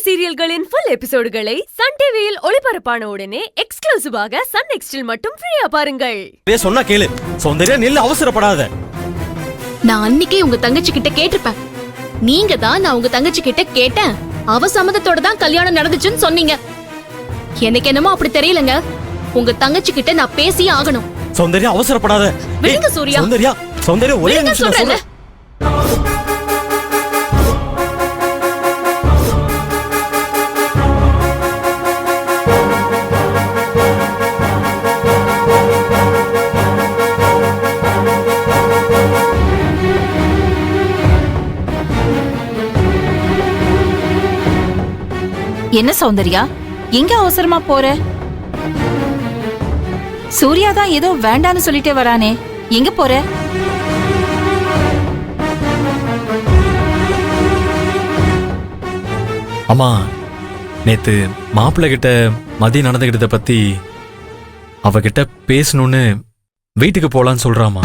சீரியல்களின் full எபிசோடுகளை Sun டிவியில் ஒளிபரப்பான உடனே எக்ஸ்க்ளூசிவாக சன் நெக்ஸ்டில் மட்டும் ஃப்ரீயா பாருங்கள். சொன்னா கேளு சௌந்தர்யா, நில்லு, அவசரப்படாத. நான் அன்னைக்கே உங்க தங்கச்சி கிட்ட கேட்டிருப்பேன். நீங்க தான் நான் உங்க தங்கச்சி கிட்ட கேட்டேன், அவ சம்மதத்தோட தான் கல்யாணம் நடந்துச்சுன்னு சொன்னீங்க. எனக்கு என்னமோ அப்படி தெரியலங்க. உங்க தங்கச்சி கிட்ட நான் பேசியே ஆகணும். சௌந்தர்யா, அவசரப்படாத. விடுங்க சூர்யா. சௌந்தர்யா ஒரே நிமிஷம் சொல்றேன். என்ன சௌந்தர்யா, எங்க அவசரமா போற? சூர்யா தான் ஏதோ வேண்டான்னு சொல்லிட்டே வரானே, எங்க போற? அம்மா, நேத்து மாப்பிள்ளை கிட்ட மதியம் நடந்துகிட்டத பத்தி அவகிட்ட பேசணும்னு வீட்டுக்கு போலான்னு சொல்றாமா.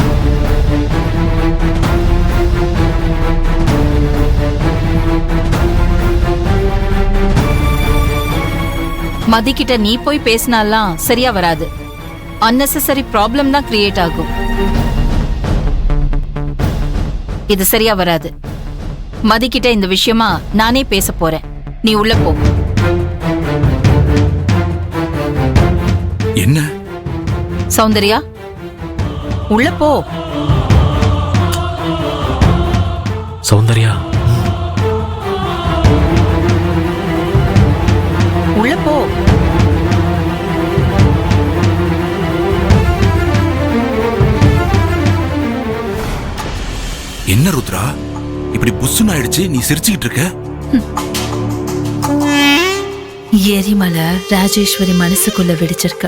மதிக்கிட்ட நீ போய் பேசினாலாம் சரியா வராது. அன்னெசரி ப்ராப்ளம் தான் கிரியேட் ஆகும். இது சரியா வராது. மதிக்கிட்ட இந்த விஷயமா நானே பேச போறேன். நீ உள்ள போ. என்ன சௌந்தர்யா, உள்ள போ. சௌந்தர்யா, உள்ள போ. என்ன ருத்ரா, இப்படி புஷ்ஷுன்னு ஆயிடுச்சு? நீ சிரிச்சுக்கிட்டு இருக்க. எரிமலை ராஜேஸ்வரி மனசுக்குள்ள வெடிச்சிருக்க.